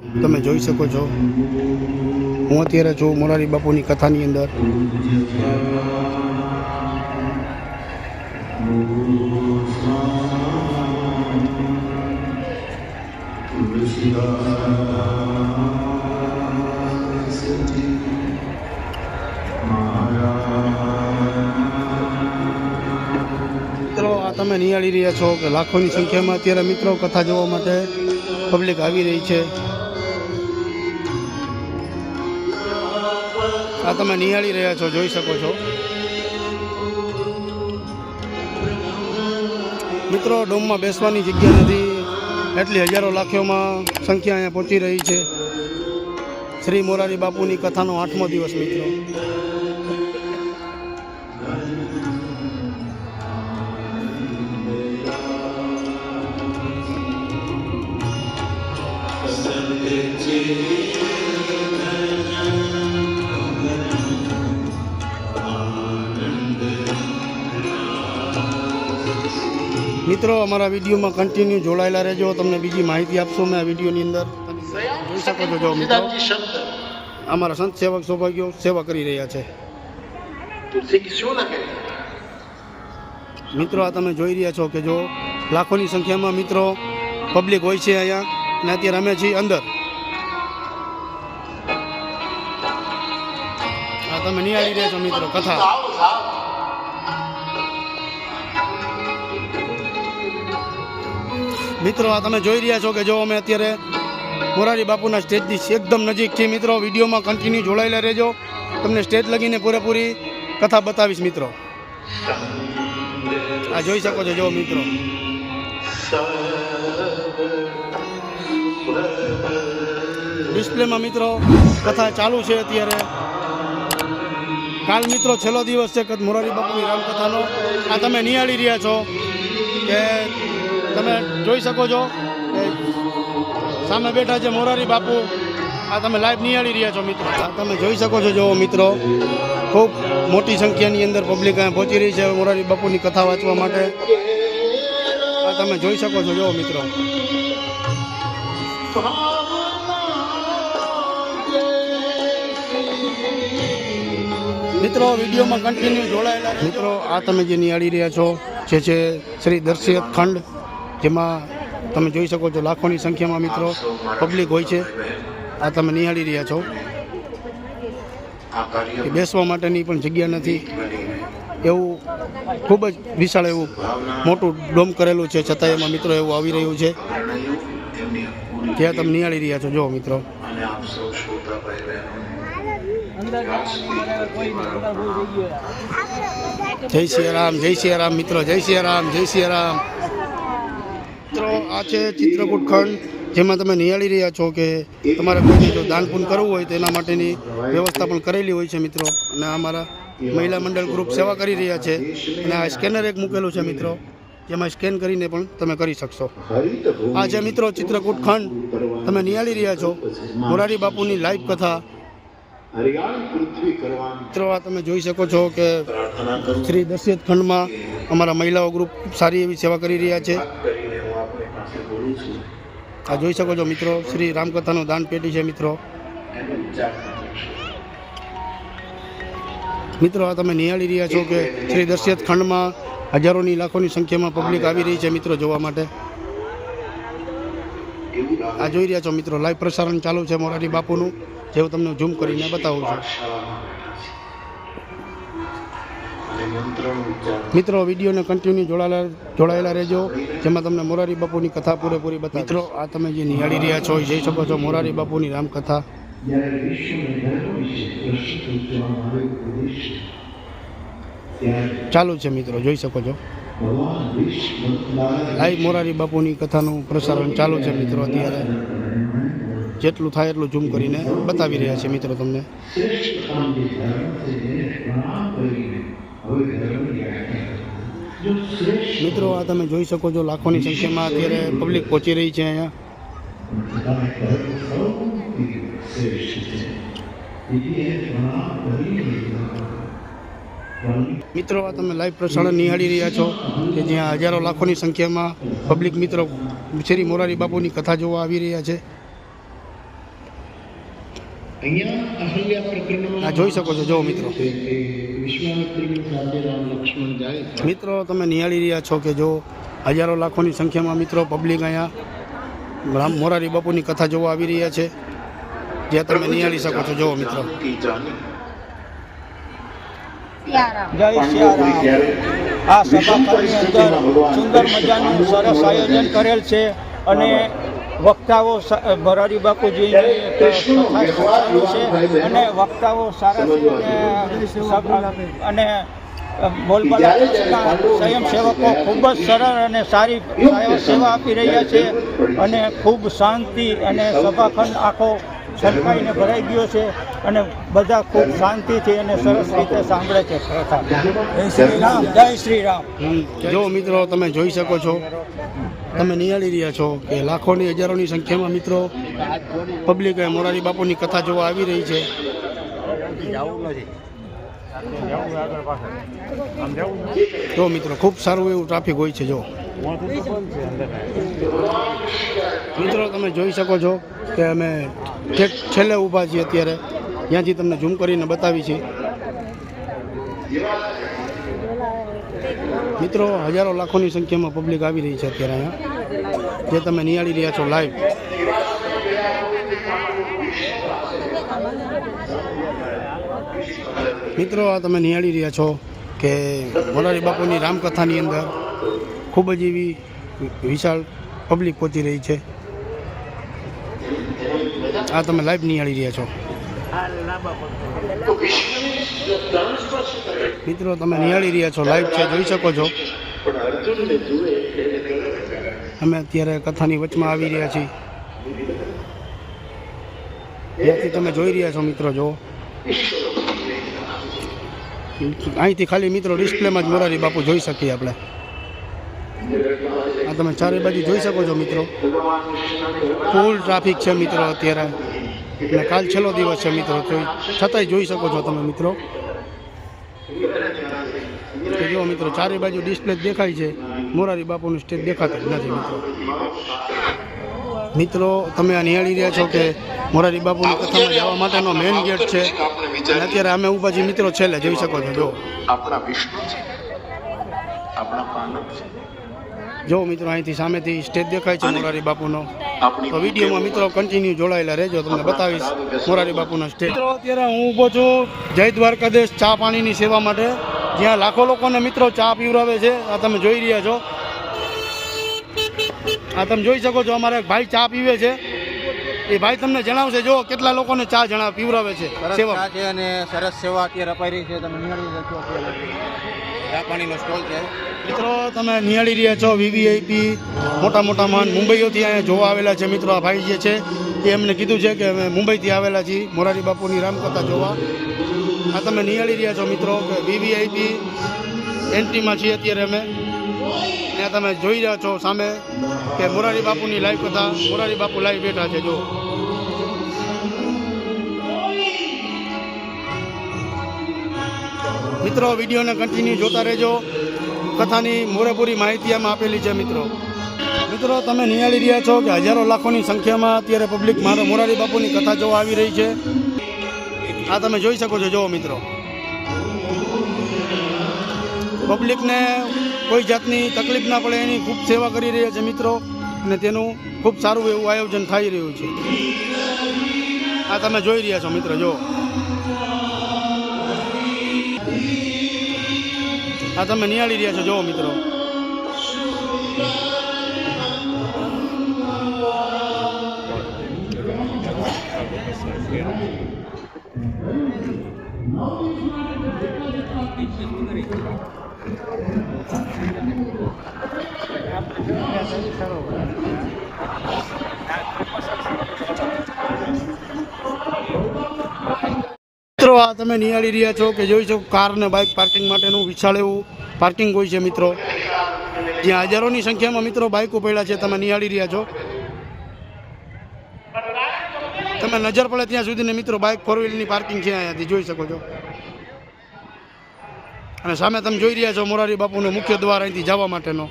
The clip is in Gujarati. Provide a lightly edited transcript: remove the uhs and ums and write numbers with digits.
તમે જોઈ શકો છો હું અત્યારે છું મોરારી બાપુની કથાની અંદર। મિત્રો આ તમે નિહાળી રહ્યા છો કે લાખોની સંખ્યામાં અત્યારે મિત્રો કથા જોવા માટે પબ્લિક આવી રહી છે। આ તમે નિહાળી રહ્યા છો, જોઈ શકો છો મિત્રો ડોમમાં બેસવાની જગ્યા નથી, એટલી હજારો લાખોમાં સંખ્યા અહીંયા પહોંચી રહી છે। શ્રી મોરારી બાપુની કથાનો 8મો દિવસ મિત્રો। મિત્રો અમારા વિડીયોમાં કન્ટિન્યુ જોડાયેલા રહેજો, તમને બીજી માહિતી આપશો મેં આ વિડીયોની અંદર। જોઈ શકો છો જો મિત્રો અમારા સંત સેવક સૌભાગ્યો સેવા કરી રહ્યા છે। મિત્રો આ તમે જોઈ રહ્યા છો કે જો લાખોની સંખ્યામાં મિત્રો પબ્લિક હોય છે અહીંયા, અને અત્યારે અમે છીએ અંદર। આ તમે નિહાળી રહ્યા છો મિત્રો કથા। મિત્રો આ તમે જોઈ રહ્યા છો કે જો અમે અત્યારે મોરારી બાપુના સ્ટેજની એકદમ નજીકથી મિત્રો વિડીયોમાં કન્ટિન્યુ જોડાયેલા રહેજો, તમને સ્ટેજ લગીને પૂરેપૂરી કથા બતાવીશ મિત્રો। આ જોઈ શકો છો જો મિત્રો ડિસ્પ્લેમાં મિત્રો કથા ચાલુ છે અત્યારે। કાલ મિત્રો છેલ્લો દિવસ છે મોરારી બાપુની રામકથાનો। આ તમે નિહાળી રહ્યા છો કે તમે જોઈ શકો છો કે સામે બેઠા છે મોરારી બાપુ। આ તમે લાઈવ નિહાળી રહ્યા છો મિત્રો। આ તમે જોઈ શકો છો જો મિત્રો ખૂબ મોટી સંખ્યાની અંદર પબ્લિક અહીંયા પહોંચી રહી છે મોરારી બાપુની કથા વાંચવા માટે। આ તમે જોઈ શકો છો જો મિત્રો। મિત્રો વિડીયોમાં કન્ટિન્યુ જોડાયેલા મિત્રો આ તમે જે નિહાળી રહ્યા છો જે છે શ્રી દર્શિત ખંડ, જેમાં તમે જોઈ શકો છો લાખોની સંખ્યામાં મિત્રો પબ્લિક હોય છે। આ તમે નિહાળી રહ્યા છો કે બેસવા માટેની પણ જગ્યા નથી, એવું ખૂબ જ વિશાળ એવું મોટું ડોમ કરેલું છે, છતાં એમાં મિત્રો એવું આવી રહ્યું છે ત્યાં તમે નિહાળી રહ્યા છો જો મિત્રો। જય શ્રી રામ, જય શ્રી રામ મિત્રો, જય શ્રી રામ, જય શ્રી રામ મિત્રો। આ છે ચિત્રકૂટ ખંડ, જેમાં તમે નિહાળી રહ્યા છો કે તમારે કોઈને જો દાન પુણ્ય કરવું હોય તો એના માટેની વ્યવસ્થા પણ કરેલી હોય છે મિત્રો। અને અમારા મહિલા મંડળ ગ્રુપ સેવા કરી રહ્યા છે, અને આ સ્કેનર એક મૂકેલું છે મિત્રો, જેમાં સ્કેન કરીને પણ તમે કરી શકશો। આ છે મિત્રો ચિત્રકૂટ ખંડ, તમે નિહાળી રહ્યા છો મોરારી બાપુની લાઈવ કથા મિત્રો। આ તમે જોઈ શકો છો કે શ્રી દર્શિત ખંડમાં અમારા મહિલાઓ ગ્રુપ સારી એવી સેવા કરી રહ્યા છે। આ જોઈ શકો છો મિત્રો શ્રી રામકથાનું દાન પેટી છે મિત્રો। મિત્રો આ તમે નિહાળી રહ્યા છો કે શ્રી દર્શિત ખંડમાં હજારોની લાખોની સંખ્યામાં પબ્લિક આવી રહી છે મિત્રો જોવા માટે। આ જોઈ રહ્યા છો મિત્રો લાઈવ પ્રસારણ ચાલુ છે મોરારી બાપુનું, જેવું તમને ઝૂમ કરીને બતાવું છું મિત્રો। વિડીયોને કન્ટિન્યુ જોડાયેલા રહેજો, જેમાં તમને મોરારી બાપુની કથા પૂરેપૂરી બતાવી। મિત્રો આ તમે જે નિહાળી રહ્યા છો જોઈ શકો છો મોરારી બાપુની રામકથા ચાલુ છે મિત્રો, જોઈ શકો છો લાઈવ મોરારી બાપુની કથાનું પ્રસારણ ચાલુ છે મિત્રો। અત્યારે જેટલું થાય એટલું ઝૂમ કરીને બતાવી રહ્યા છે મિત્રો તમને। મિત્રો આ તમે જોઈ શકો છો લાખોની સંખ્યામાં અત્યારે પબ્લિક પહોંચી રહી છે અહીંયા। મિત્રો આ તમે લાઈવ પ્રસારણ નિહાળી રહ્યા છો કે જ્યાં હજારો લાખોની સંખ્યામાં પબ્લિક મિત્રો શ્રી મોરારી બાપુની કથા જોવા આવી રહ્યા છે। આ જોઈ શકો છો જો મિત્રો. મિત્રો તમે નિહાળી રહ્યા છો કે જો હજારો લાખોની સંખ્યામાં મિત્રો પબ્લિક અહીંયા મોરારી બાપુની કથા જોવા આવી રહ્યા છે, જે તમે નિહાળી શકો છો જો મિત્રો. જય સિયારામ. આ સભાખંડની અંદર સુંદર મજાનું સરસ આયોજન કરેલ છે અને વક્તાઓ મોરારી બાપુજીની કથા છે અને વક્તાઓ સારા છે અને બોલબાલાના સ્વયંસેવકો ખૂબ જ સરળ અને સારી સેવા આપી રહ્યા છે અને ખૂબ શાંતિ અને સભાખંડ આખો છલકાઈને ભરાઈ ગયો છે અને બધા ખૂબ શાંતિથી અને સરસ રીતે સાંભળે છે કથા. જય શ્રી રામ. જય શ્રી રામ. જો મિત્રો તમે જોઈ શકો છો, તમે નિહાળી રહ્યા છો કે લાખોની હજારોની સંખ્યામાં મિત્રો પબ્લિક મોરારી બાપુની કથા જોવા આવી રહી છે. જો મિત્રો ખૂબ સારું એવું ટ્રાફિક હોય છે. જો મિત્રો તમે જોઈ શકો છો કે અમે ઠેક છેલ્લે ઊભા છીએ અત્યારે, ત્યાંથી તમને ઝૂમ કરીને બતાવી છે. મિત્રો હજારો લાખોની સંખ્યામાં પબ્લિક આવી રહી છે અત્યારે અહીંયા, જે તમે નિહાળી રહ્યા છો લાઈવ. મિત્રો આ તમે નિહાળી રહ્યા છો કે મોરારી બાપુની રામકથાની અંદર ખૂબ જ એવી વિશાળ પબ્લિક પહોંચી રહી છે. આ તમે લાઈવ નિહાળી રહ્યા છો. મિત્રો તમે નિહાળી રહ્યા છો લાઈવ છે, જોઈ શકો છો. અમે અત્યારે કથાની વચમાં આવી રહ્યા છીએ, ત્યાંથી તમે જોઈ રહ્યા છો મિત્રો. જો અહીંથી ખાલી મિત્રો ડિસ્પ્લેમાં જ મોરારી બાપુ જોઈ શકીએ આપણે. આ તમે ચારે બાજુ જોઈ શકો છો મિત્રો. ફૂલ ટ્રાફિક છે મિત્રો અત્યારે, અને કાલ છેલ્લો દિવસ છે મિત્રો, છતાંય જોઈ શકો છો તમે મિત્રો. જો મિત્રો ચારે બાજુ ડિસ્પ્લે દેખાય છે, મોરારી બાપુનું સ્ટેજ દેખાતું જ નથી મિત્રો. મિત્રો તમે આ નિહાળી રહ્યા છો કે મોરારી બાપુની કથામાં જવા માટેનો મેઇન ગેટ છે, અને અત્યારે અમે ઊભા છીએ મિત્રો છેલ્લે, જોઈ શકો છો. જો મિત્રો અહીંથી સામેથી સ્ટેજ દેખાય છે મોરારી બાપુનો. તો વિડીયોમાં મિત્રો કન્ટિન્યુ જોડાયેલા રહેજો, તમને બતાવીશ મોરારી બાપુનો સ્ટેજ. મિત્રો અત્યારે હું ઊભો છું જય દ્વારકાધીશ ચા પાણીની સેવા માટે, જ્યાં લાખો લોકોને મિત્રો ચા પીવડાવે છે. આ તમે જોઈ રહ્યા છો, આ તમે જોઈ શકો છો. અમારા એક ભાઈ ચા પીવે છે, એ ભાઈ તમને જણાવશે જો કેટલા લોકોને ચા પીવડાવે છે. સેવા છે અને સરસ સેવા અત્યારે અપાઈ રહી છે. તમે નિહાળી રહ્યા છો, ચા પાણીનો સ્ટોલ છે. મિત્રો તમે નિહાળી રહ્યા છો VVIP મોટા મોટા મહાન મુંબઈઓથી અહીંયા જોવા આવેલા છે મિત્રો. આ ભાઈ જે છે એ એમને કીધું છે કે અમે મુંબઈથી આવેલા છીએ મોરારી બાપુની રામકથા જોવા. આ તમે નિહાળી રહ્યા છો મિત્રો કે VVIP એન્ટ્રીમાં છીએ અત્યારે અમે. ત્યાં તમે જોઈ રહ્યા છો સામે કે મોરારી બાપુની લાઈવ કથા, મોરારી બાપુ લાઈવ બેઠા છે. જો મિત્રો વિડીયોને કન્ટિન્યુ જોતા રહેજો, કથાની પૂરેપૂરી માહિતી આમાં આપેલી છે મિત્રો. મિત્રો તમે નિહાળી રહ્યા છો કે હજારો લાખોની સંખ્યામાં અત્યારે પબ્લિક મોરારી બાપુની કથા જોવા આવી રહી છે. આ તમે જોઈ શકો છો. જો મિત્રો પબ્લિકને કોઈ જાતની તકલીફ ના પડે એની ખૂબ સેવા કરી રહ્યા છે મિત્રો, અને તેનું ખૂબ સારું એવું આયોજન થઈ રહ્યું છે. આ તમે જોઈ રહ્યા છો મિત્રો. જો આ તમે નિહાળી રહ્યા છો. જો મિત્રો મિત્રો આ તમે નિહાળી રહ્યા છો કે જોઈ શકો કાર અને બાઇક પાર્કિંગ માટેનું વિશાળ એવું પાર્કિંગ હોય છે મિત્રો, જ્યાં હજારોની સંખ્યામાં મિત્રો બાઇકો પડ્યા છે. તમે નિહાળી રહ્યા છો, તમે નજર પડે ત્યાં સુધીને મિત્રો બાઇક ફોર વ્હીલની પાર્કિંગ છે અહીંયાથી જોઈ શકો છો. અને સામે તમે જોઈ રહ્યા છો મોરારી બાપુનો મુખ્ય દ્વાર અહીંથી જવા માટેનો.